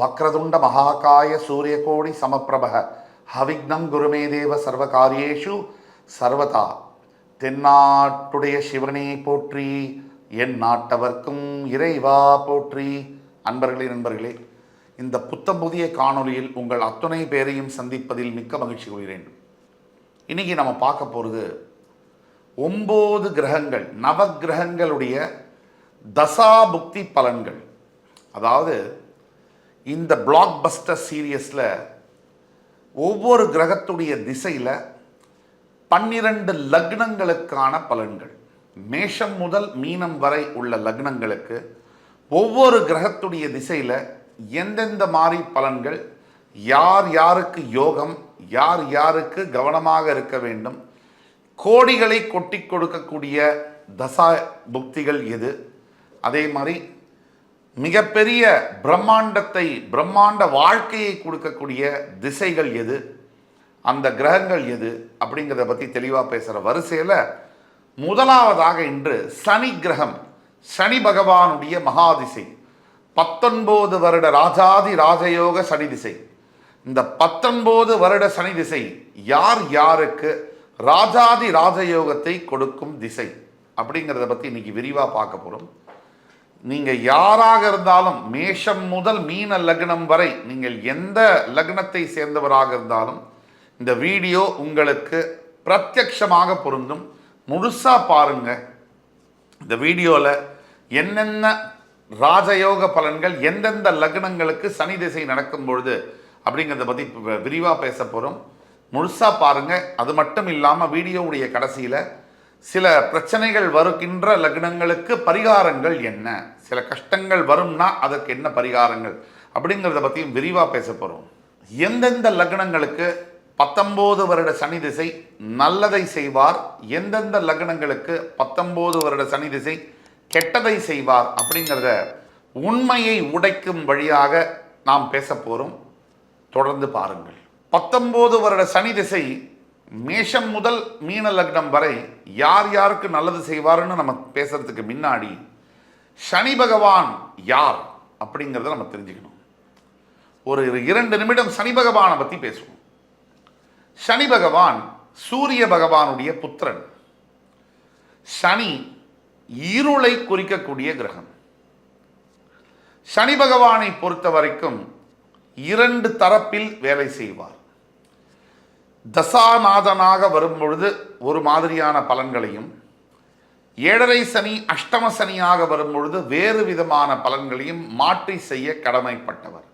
வக்ரதுண்ட மகாகாய சூரியகோடி சமப்பிரபக ஹவிக்னம் குருமே தேவ சர்வகாரியேஷு சர்வதா. தென்னாட்டுடைய சிவனே போற்றி, என் நாட்டவர்க்கும் இறைவா போற்றி. நண்பர்களே, இந்த புத்தம் புதிய காணொலியில் உங்கள் அத்துணை பேரையும் சந்திப்பதில் மிக்க மகிழ்ச்சி கொள்கிறேன். இன்னைக்கு நம்ம பார்க்க போகிறது 9 கிரகங்கள், நவகிரகங்களுடைய தசாபுக்தி பலன்கள். அதாவது இந்த பிளாக் பஸ்டர் சீரியஸில் ஒவ்வொரு கிரகத்துடைய திசையில் 12 லக்னங்களுக்கான பலன்கள், மேஷம் முதல் மீனம் வரை உள்ள லக்னங்களுக்கு ஒவ்வொரு கிரகத்துடைய திசையில் எந்தெந்த மாதிரி பலன்கள், யார் யாருக்கு யோகம், யார் யாருக்கு கவனமாக இருக்க வேண்டும், கோடிகளை கொட்டி கொடுக்கக்கூடிய தசா புக்திகள் எது, அதே மாதிரி மிகப்பெரிய பிரம்மாண்ட வாழ்க்கையை கொடுக்கக்கூடிய திசைகள் எது, அந்த கிரகங்கள் எது அப்படிங்கிறத பற்றி தெளிவாக பேசுகிற வரிசையில் முதலாவதாக இன்று சனி கிரகம், சனி பகவானுடைய மகாதிசை, 19 வருட ராஜாதி ராஜயோக சனி திசை. இந்த 19 வருட சனி திசை யார் யாருக்கு ராஜாதி ராஜயோகத்தை கொடுக்கும் திசை அப்படிங்கிறத பற்றி இன்னைக்கு விரிவாக பார்க்க போகிறோம். நீங்கள் யாராக இருந்தாலும், மேஷம் முதல் மீன லக்னம் வரை நீங்கள் எந்த லக்னத்தை சேர்ந்தவராக இருந்தாலும் இந்த வீடியோ உங்களுக்கு பிரத்யக்ஷமாக பொருந்தும். முழுசாக பாருங்க. இந்த வீடியோவில் என்னென்ன ராஜயோக பலன்கள் எந்தெந்த லக்னங்களுக்கு சனி திசை நடக்கும் பொழுது அப்படிங்கிறத பற்றி விரிவாக பேச போகிறோம். முழுசாக பாருங்கள். அது மட்டும் இல்லாமல் வீடியோவுடைய கடைசியில் சில பிரச்சனைகள் வருகின்ற லக்னங்களுக்கு பரிகாரங்கள் என்ன, சில கஷ்டங்கள் வரும்னா அதற்கு என்ன பரிகாரங்கள் அப்படிங்கிறத பற்றியும் விரிவாக பேச போகிறோம். எந்தெந்த லக்னங்களுக்கு 19 வருட சனி திசை நல்லதை செய்வார், எந்தெந்த லக்னங்களுக்கு 19 வருட சனி திசை கெட்டதை செய்வார் அப்படிங்கிறத உண்மையை உடைக்கும் வழியாக நாம் பேச போகிறோம். தொடர்ந்து பாருங்கள். 19 வருட சனி திசை மேஷம் முதல் மீன லக்னம் வரை யார் யாருக்கு நல்லது செய்வார்னு நம்ம பேசுறதுக்கு முன்னாடி சனி பகவான் யார் அப்படிங்கிறத நம்ம தெரிஞ்சுக்கணும். ஒரு 2 நிமிடம் சனி பகவானை பற்றி பேசுவோம். சனி பகவான் சூரிய பகவானுடைய புத்திரன். சனி இருளை குறிக்கக்கூடிய கிரகம். சனி பகவானை பொறுத்த வரைக்கும் 2 தரப்பில் வேலை செய்வார். தசாநாதனாக வரும்பொழுது ஒரு மாதிரியான பலன்களையும், 7.5 சனி அஷ்டம சனியாக வரும்பொழுது வேறு விதமான பலன்களையும் மாற்றி செய்ய கடமைப்பட்டவர்.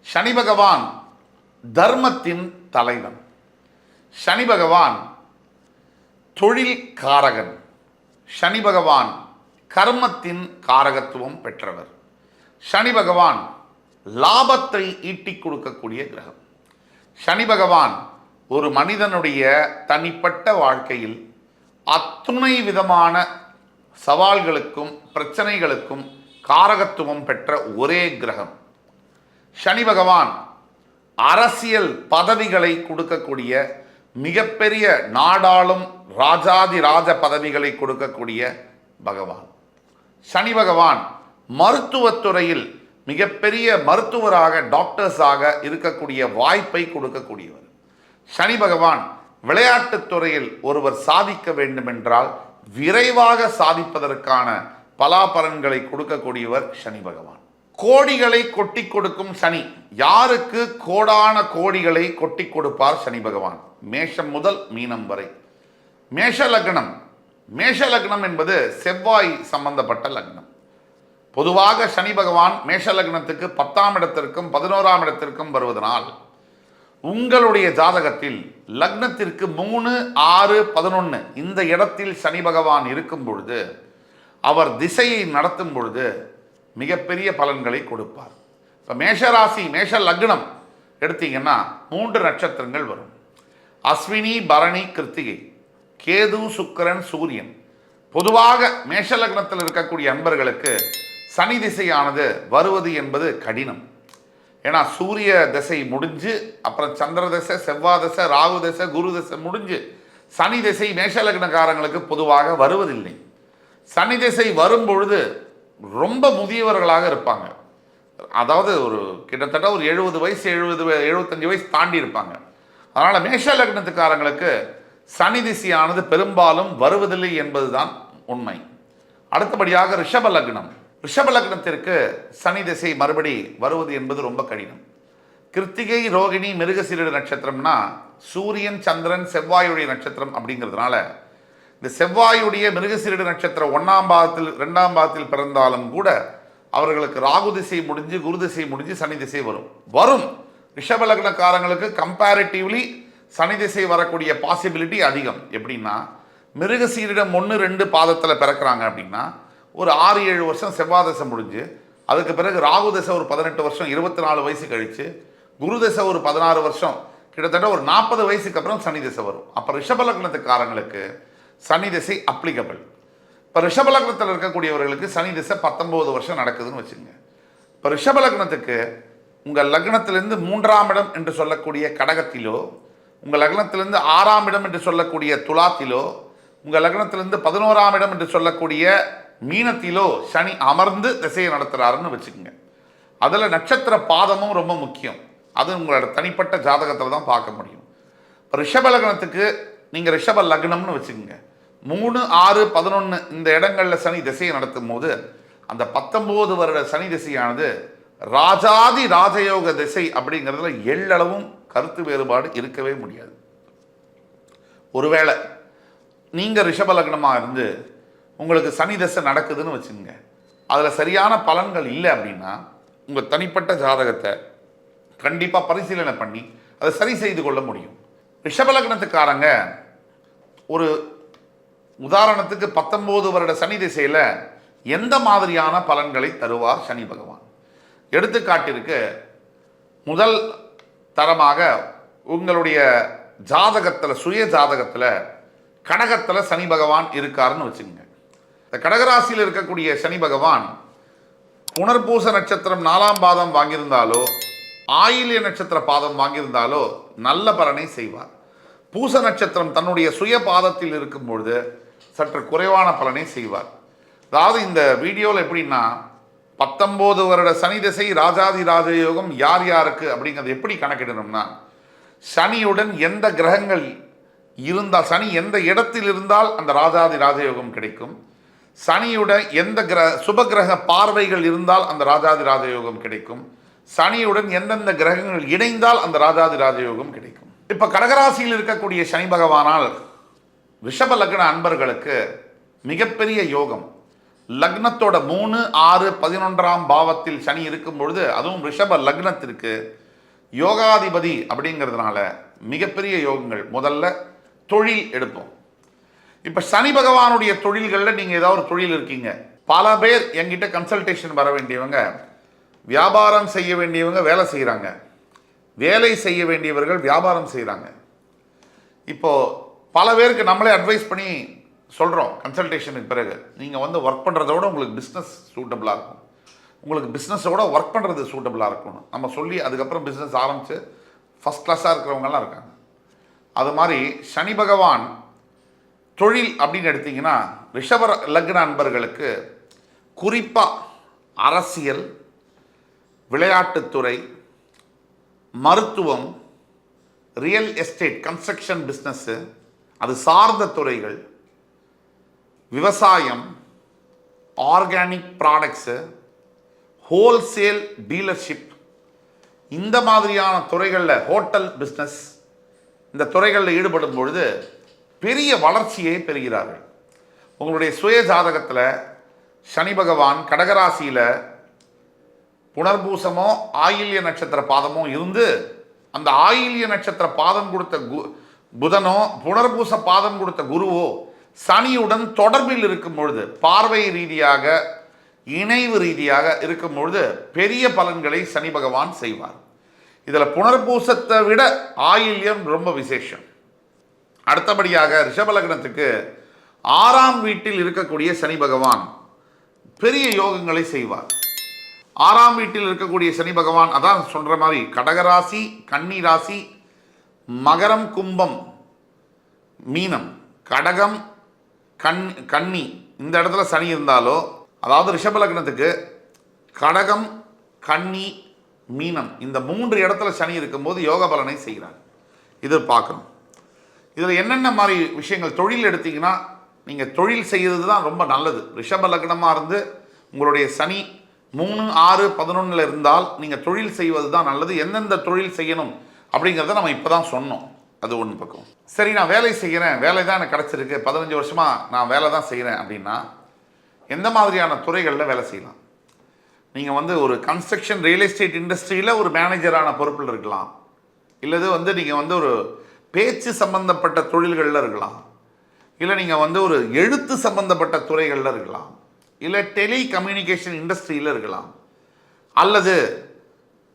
சனி பகவான் தர்மத்தின் தலைவன். சனி பகவான் தொழில் காரகன். சனி பகவான் கர்மத்தின் காரகத்துவம் பெற்றவர். சனி பகவான் லாபத்தை ஈட்டிக் கொடுக்கக்கூடிய கிரகம். சனி பகவான் ஒரு மனிதனுடைய தனிப்பட்ட வாழ்க்கையில் அத்துணை விதமான சவால்களுக்கும் பிரச்சனைகளுக்கும் காரகத்துவம் பெற்ற ஒரே கிரகம். சனி பகவான் அரசியல் பதவிகளை கொடுக்கக்கூடிய, மிகப்பெரிய நாடாளும் ராஜாதி ராஜ பதவிகளை கொடுக்கக்கூடிய பகவான். சனி பகவான் மருத்துவத்துறையில் மிகப்பெரிய மருத்துவராக, டாக்டர்ஸாக இருக்கக்கூடிய வாய்ப்பை கொடுக்கக்கூடியவர். சனி பகவான் விளையாட்டுத் துறையில் ஒருவர் சாதிக்க வேண்டுமென்றால் விரைவாக சாதிப்பதற்கான பலாபலன்களை கொடுக்கக்கூடியவர் சனி பகவான். கோடிகளை கொட்டி கொடுக்கும் சனி. யாருக்கு கோடான கோடிகளை கொட்டி கொடுப்பார் சனி பகவான்? மேஷம் முதல் மீனம் வரை. மேஷ லக்னம். மேஷ லக்னம் என்பது செவ்வாய் சம்பந்தப்பட்ட லக்னம். பொதுவாக சனி பகவான் மேஷ லக்னத்துக்கு 10ஆம் இடத்திற்கும் 11ஆம் இடத்திற்கும் வருவதனால் உங்களுடைய ஜாதகத்தில் லக்னத்திற்கு 3, 6, 11 இந்த இடத்தில் சனி பகவான் இருக்கும் பொழுது, அவர் திசையை நடத்தும் பொழுது மிகப்பெரிய பலன்களை கொடுப்பார். இப்போ மேஷராசி, மேஷ லக்னம் எடுத்தீங்கன்னா 3 நட்சத்திரங்கள் வரும். அஸ்வினி, பரணி, கிருத்திகை, கேது, சுக்கிரன், சூரியன். பொதுவாக மேஷ லக்னத்தில் இருக்கக்கூடிய அன்பர்களுக்கு சனி திசையானது வருவது என்பது கடினம். ஏன்னா சூரிய திசை முடிஞ்சு, அப்புறம் சந்திர திசை, செவ்வாய் திசை, ராகு திசை, குரு திசை முடிஞ்சு சனி திசை மேஷ லக்னக்காரங்களுக்கு பொதுவாக வருவதில்லை. சனி திசை வரும்பொழுது ரொம்ப முதியவர்களாக இருப்பாங்க. அதாவது ஒரு கிட்டத்தட்ட ஒரு 70 வயசு 75 வயசு தாண்டி இருப்பாங்க. அதனால் மேஷ லக்னத்துக்காரங்களுக்கு சனி திசையானது பெரும்பாலும் வருவதில்லை என்பதுதான் உண்மை. அடுத்தபடியாக ரிஷப லக்னம். ரிஷப லக்னத்திற்கு சனி திசை மறுபடி வருவது என்பது ரொம்ப கடினம். கிருத்திகை, ரோகிணி, மிருகசீரிட நட்சத்திரம்னா சூரியன், சந்திரன், செவ்வாயுடைய நட்சத்திரம் அப்படிங்கிறதுனால இந்த செவ்வாயுடைய மிருகசீரிட நட்சத்திரம் 1ஆம் பாதத்தில் 2ஆம் பாதத்தில் பிறந்தாலும் கூட அவர்களுக்கு ராகு திசை முடிஞ்சு குரு திசை முடிஞ்சு சனி திசை வரும். ரிஷப லக்னக்காரங்களுக்கு கம்பேரிட்டிவ்லி சனி திசை வரக்கூடிய பாசிபிலிட்டி அதிகம். எப்படின்னா மிருகசீரிடம் 1-2 பாதத்தில் பிறக்கிறாங்க அப்படின்னா ஒரு 6-7 வருஷம் செவ்வாய் தசை முடிஞ்சு அதுக்கு பிறகு ராகு தசை ஒரு 18 வருஷம் 24 வயசு கழிச்சு குரு தசை ஒரு 16 வருஷம் கிட்டத்தட்ட ஒரு 40 வயசுக்கு அப்புறம் சனி திசை வரும். அப்போ ரிஷப லக்னத்துக்காரங்களுக்கு சனி திசை அப்ளிகபிள். இப்போ ரிஷப லக்னத்தில் இருக்கக்கூடியவர்களுக்கு சனி திசை 19 வருஷம் நடக்குதுன்னு வச்சுங்க. இப்போ ரிஷப லக்னத்துக்கு உங்கள் லக்னத்திலிருந்து 3ஆம் இடம் என்று சொல்லக்கூடிய கடகத்திலோ, உங்கள் லக்னத்திலிருந்து 6ஆம் இடம் என்று சொல்லக்கூடிய துலாத்திலோ, உங்கள் லக்னத்திலிருந்து 11ஆம் இடம் என்று சொல்லக்கூடிய மீனத்திலோ சனி அமர்ந்து திசையை நடத்துகிறாருன்னு வச்சுக்கோங்க. அதில் நட்சத்திர பாதமும் ரொம்ப முக்கியம். அது உங்களோட தனிப்பட்ட ஜாதகத்தில் தான் பார்க்க முடியும். இப்போ ரிஷப லக்னத்துக்கு நீங்கள் ரிஷப லக்னம்னு வச்சுக்கோங்க. 3, 6, 11 இந்த இடங்களில் சனி திசையை நடத்தும் போது அந்த 19 வருட சனி திசையானது ராஜாதி ராஜயோக திசை அப்படிங்கிறதுல எள்ளளவும் கருத்து வேறுபாடு இருக்கவே முடியாது. ஒருவேளை நீங்கள் ரிஷப லக்னமாக இருந்து உங்களுக்கு சனி திசை நடக்குதுன்னு வச்சுக்கோங்க, அதில் சரியான பலன்கள் இல்லை அப்படின்னா உங்கள் தனிப்பட்ட ஜாதகத்தை கண்டிப்பாக பரிசீலனை பண்ணி அதை சரி செய்து கொள்ள முடியும். ரிஷப லக்னத்துக்காரங்க ஒரு உதாரணத்துக்கு 19 வருட சனி திசையில் எந்த மாதிரியான பலன்களை தருவார் சனி பகவான்? எடுத்துக்காட்டிற்கு முதல் தரமாக உங்களுடைய ஜாதகத்தில் சுய ஜாதகத்தில் கடகத்தில் சனி பகவான் இருக்காருன்னு வச்சுக்கோங்க. இந்த கடகராசியில் இருக்கக்கூடிய சனி பகவான் புனர்பூச நட்சத்திரம் 4ஆம் பாதம் வாங்கியிருந்தாலோ ஆயில்ய நட்சத்திர பாதம் வாங்கியிருந்தாலோ நல்ல பலனை செய்வார். பூச நட்சத்திரம் தன்னுடைய சுய பாதத்தில் இருக்கும் பொழுது சற்று குறைவான பலனை செய்வார். அதாவது இந்த வீடியோவில் எப்படின்னா 19 வருட சனி திசை ராஜாதி ராஜயோகம் யார் யாருக்கு அப்படிங்கிறது எப்படி கணக்கிடணும்னா, சனியுடன் எந்த கிரகங்கள் இருந்தால், சனி எந்த இடத்தில் இருந்தால் அந்த ராஜாதி ராஜயோகம் கிடைக்கும், சனியுடன் எந்த சுப கிரக பார்வைகள் இருந்தால் அந்த ராஜாதி ராஜயோகம் கிடைக்கும், சனியுடன் எந்தெந்த கிரகங்கள் இணைந்தால் அந்த ராஜாதி ராஜயோகம் கிடைக்கும். இப்போ கடகராசியில் இருக்கக்கூடிய சனி பகவானால் ரிஷப லக்ன அன்பர்களுக்கு மிகப்பெரிய யோகம். லக்னத்தோட 3, 6, 11ஆம் பாவத்தில் சனி இருக்கும் பொழுது அதுவும் ரிஷப லக்னத்திற்கு யோகாதிபதி அப்படிங்கிறதுனால மிகப்பெரிய யோகங்கள். முதல்ல தொழில் எடுப்போம். இப்போ சனி பகவானுடைய தொழில்களில் நீங்கள் ஏதாவது ஒரு தொழில் இருக்கீங்க. பல பேர் என்கிட்ட கன்சல்டேஷன் வர வேண்டியவங்க, வியாபாரம் செய்ய வேண்டியவங்க வேலை செய்கிறாங்க, வேலை செய்ய வேண்டியவர்கள் வியாபாரம் செய்கிறாங்க. இப்போது பல பேருக்கு நம்மளே அட்வைஸ் பண்ணி சொல்கிறோம் கன்சல்டேஷனுக்கு பிறகு, நீங்கள் வந்து ஒர்க் பண்ணுறதோட உங்களுக்கு பிஸ்னஸ் சூட்டபுளாக இருக்கும், உங்களுக்கு பிஸ்னஸோட ஒர்க் பண்ணுறது சூட்டபுளாக இருக்கணும் நம்ம சொல்லி அதுக்கப்புறம் பிஸ்னஸ் ஆரம்பித்து ஃபஸ்ட் கிளாஸாக இருக்கிறவங்கலாம் இருக்காங்க. அது மாதிரி சனி பகவான் தொழில் அப்படின்னு எடுத்திங்கன்னா ரிஷப லக்ன அன்பர்களுக்கு குறிப்பாக அரசியல், விளையாட்டுத்துறை, மருத்துவம், ரியல் எஸ்டேட், கன்ஸ்ட்ரக்ஷன் பிஸ்னஸ்ஸு, அது சார்ந்த துறைகள், விவசாயம், ஆர்கானிக் ப்ராடக்ட்ஸு, ஹோல்சேல் டீலர்ஷிப், இந்த மாதிரியான துறைகளில் ஹோட்டல் பிஸ்னஸ், இந்த துறைகளில் ஈடுபடும் பொழுது பெரிய வளர்ச்சியை பெறுகிறார்கள். உங்களுடைய சுய ஜாதகத்தில் சனி பகவான் கடகராசியில் புனர்பூசமோ ஆயில்ய நட்சத்திர பாதமோ இருந்து அந்த ஆயில்ய நட்சத்திர பாதம் கொடுத்த புதனோ புனர்பூச பாதம் கொடுத்த குருவோ சனியுடன் தொடர்பில் இருக்கும் பொழுது, பார்வை ரீதியாக இணைவு ரீதியாக இருக்கும் பொழுது பெரிய பலன்களை சனி பகவான் செய்வார். இதில் புனர்பூசத்தை விட ஆயில்யம் ரொம்ப விசேஷம். அடுத்தபடியாக ரிஷப லக்னத்துக்கு 6ஆம் வீட்டில் இருக்கக்கூடிய சனி பகவான் பெரிய யோகங்களை செய்வார். 6ஆம் வீட்டில் இருக்கக்கூடிய சனி பகவான், அதான் சொல்கிற மாதிரி கடகராசி, கன்னி ராசி, மகரம், கும்பம், மீனம், கடகம், கன்னி இந்த இடத்துல சனி இருந்தாலோ, அதாவது ரிஷப லக்னத்துக்கு கடகம், கன்னி, மீனம் இந்த 3 இடத்துல சனி இருக்கும்போது யோக பலனை செய்கிறார். இது பார்க்கணும். இதில் என்னென்ன மாதிரி விஷயங்கள் தொழில் எடுத்தீங்கன்னா நீங்கள் தொழில் செய்கிறது தான் ரொம்ப நல்லது. ரிஷப லக்னமாக இருந்து உங்களுடைய சனி 3, 6, 11 இருந்தால் நீங்கள் தொழில் செய்வது தான் நல்லது. எந்தெந்த தொழில் செய்யணும் அப்படிங்கிறத நம்ம இப்போ தான் சொன்னோம். அது ஒன்று பக்கம். சரி, நான் வேலை செய்கிறேன், வேலை தான் எனக்கு கிடச்சிருக்கு, 15 வருஷமாக நான் வேலை தான் செய்கிறேன் அப்படின்னா எந்த மாதிரியான துறைகளில் வேலை செய்யலாம்? நீங்கள் வந்து ஒரு கன்ஸ்ட்ரக்ஷன் ரியல் எஸ்டேட் இண்டஸ்ட்ரியில் ஒரு மேனேஜரான பொறுப்பில் இருக்கலாம். இல்லது நீங்கள் வந்து ஒரு பேச்சு சம்பந்தப்பட்ட தொழில்களில் இருக்கலாம். இல்லை நீங்கள் வந்து ஒரு எழுத்து சம்பந்தப்பட்ட துறைகளில் இருக்கலாம். இல்லை டெலி கம்யூனிகேஷன் இண்டஸ்ட்ரியில் இருக்கலாம். அல்லது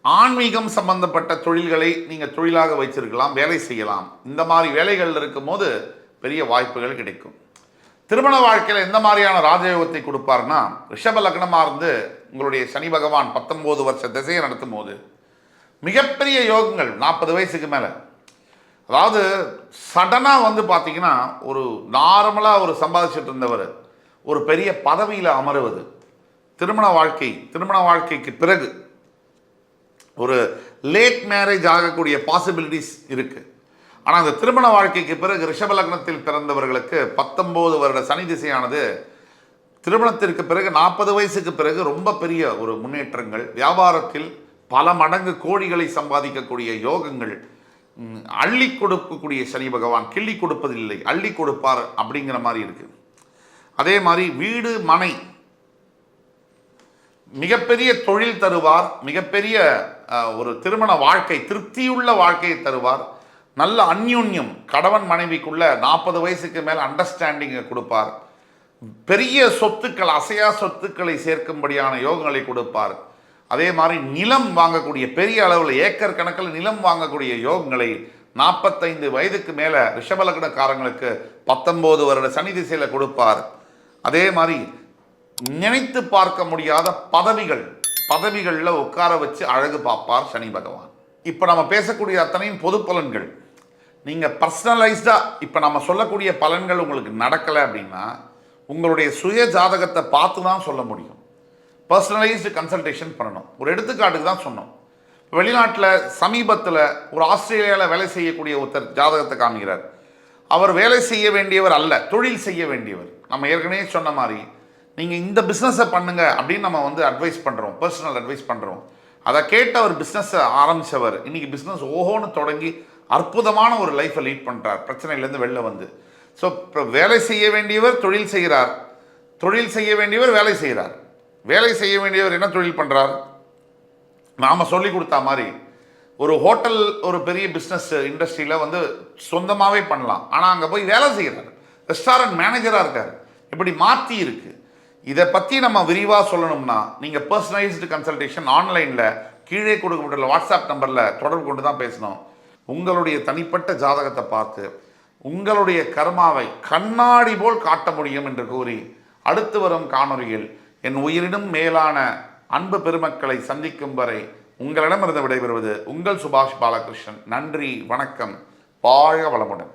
ஆன்மீகம் சம்பந்தப்பட்ட தொழில்களை நீங்கள் தொழிலாக வைச்சிருக்கலாம், வேலை செய்யலாம். இந்த மாதிரி வேலைகளில் இருக்கும்போது பெரிய வாய்ப்புகள் கிடைக்கும். திருமண வாழ்க்கையில் எந்த மாதிரியான ராஜயோகத்தை கொடுப்பார்னா, ரிஷப லக்னமாக இருந்து உங்களுடைய சனி பகவான் 19 வருஷ திசையை நடத்தும் போது மிகப்பெரிய யோகங்கள் 40 வயசுக்கு மேலே. அதாவது சடனாக வந்து பார்த்தீங்கன்னா ஒரு நார்மலாக ஒரு சம்பாதிச்சுட்டு இருந்தவர் ஒரு பெரிய பதவியில் அமருவது, திருமண வாழ்க்கைக்கு பிறகு ஒரு லேட் மேரேஜ் ஆகக்கூடிய பாசிபிலிட்டிஸ் இருக்குது. ஆனால் அந்த திருமண வாழ்க்கைக்கு பிறகு ரிஷப லக்னத்தில் பிறந்தவர்களுக்கு 19 வருட சனி திசையானது திருமணத்திற்கு பிறகு 40 வயசுக்கு பிறகு ரொம்ப பெரிய ஒரு முன்னேற்றங்கள், வியாபாரத்தில் பல மடங்கு கோடிகளை சம்பாதிக்கக்கூடிய யோகங்கள், அள்ளி கொடுக்கக்கூடிய சனி பகவான் கிள்ளி கொடுப்பதில்லை, அள்ளி கொடுப்பார் அப்படிங்கிற மாதிரி இருக்குது. அதே மாதிரி வீடு மனை, மிகப்பெரிய தொழில் தருவார், மிகப்பெரிய ஒரு திருமண வாழ்க்கை, திருப்தியுள்ள வாழ்க்கையை தருவார். நல்ல அந்யோன்யம், கணவன் மனைவிக்குள்ள 40 வயசுக்கு மேலே அண்டர்ஸ்டாண்டிங்கை கொடுப்பார். பெரிய சொத்துக்கள், அசையா சொத்துக்களை சேர்க்கும்படியான யோகங்களை கொடுப்பார். அதே மாதிரி நிலம் வாங்கக்கூடிய, பெரிய அளவில் ஏக்கர் கணக்கில் நிலம் வாங்கக்கூடிய யோகங்களை 45 வயதுக்கு மேலே ரிஷபலக்னக்காரங்களுக்கு 19 வருட சனி திசையில் கொடுப்பார். அதே மாதிரி நினைத்து பார்க்க முடியாத பதவிகளில் உட்கார வச்சு அழகு பார்ப்பார் சனி பகவான். இப்போ நம்ம பேசக்கூடிய அத்தனையும் பொது பலன்கள். நீங்கள் பர்சனலைஸ்டாக இப்போ நம்ம சொல்லக்கூடிய பலன்கள் உங்களுக்கு நடக்கலை அப்படின்னா உங்களுடைய சுய ஜாதகத்தை பார்த்து தான் சொல்ல முடியும். பர்சனலைஸ்டு கன்சல்டேஷன் பண்ணணும். ஒரு எடுத்துக்காட்டுக்கு தான் சொன்னோம். வெளிநாட்டில் சமீபத்தில் ஒரு ஆஸ்திரேலியாவில் வேலை செய்யக்கூடிய ஒருத்தர் ஜாதகத்தை காமிக்கிறார். அவர் வேலை செய்ய வேண்டியவர் அல்ல, தொழில் செய்ய வேண்டியவர். நம்ம ஏற்கனவே சொன்ன மாதிரி நீங்கள் இந்த பிஸ்னஸை பண்ணுங்க அப்படின்னு நம்ம வந்து அட்வைஸ் பண்ணுறோம், பர்சனல் அட்வைஸ் பண்ணுறோம். அதை கேட்டு அவர் பிஸ்னஸை ஆரம்பித்தவர் இன்றைக்கி பிஸ்னஸ் ஓஹோன்னு தொடங்கி அற்புதமான ஒரு லைஃப்பை லீட் பண்ணுறார், பிரச்சனையிலேருந்து வெளில வந்து. ஸோ இப்போ வேலை செய்ய வேண்டியவர் தொழில் செய்கிறார், தொழில் செய்ய வேண்டியவர் வேலை செய்கிறார். வேலை செய்ய வேண்டியவர் என்ன தொழில் பண்ணுறார்? நாம் சொல்லி கொடுத்தா மாதிரி ஒரு ஹோட்டல், ஒரு பெரிய பிஸ்னஸ் இண்டஸ்ட்ரியில் வந்து சொந்தமாகவே பண்ணலாம். ஆனால் அங்கே போய் வேலை செய்கிறார், ரெஸ்டாரண்ட் மேனேஜராக இருக்கார். இப்படி மாற்றி இருக்குது. இதை பற்றி நம்ம விரிவாக சொல்லணும்னா நீங்கள் பர்சனலைஸ்டு கன்சல்டேஷன் ஆன்லைனில் கீழே கொடுக்கப்பட்டுள்ள வாட்ஸ்அப் நம்பரில் தொடர்பு கொண்டு தான் பேசணும். உங்களுடைய தனிப்பட்ட ஜாதகத்தை பார்த்து உங்களுடைய கர்மாவை கண்ணாடி போல் காட்ட முடியும் என்று கூறி அடுத்து வரும் காணொலியில் என் உயிரினும் மேலான அன்பு பெருமக்களை சந்திக்கும் வரை உங்களிடமிருந்து விடைபெறுவது உங்கள் சுபாஷ் பாலகிருஷ்ணன். நன்றி, வணக்கம், வாழ்க வளமுடன்.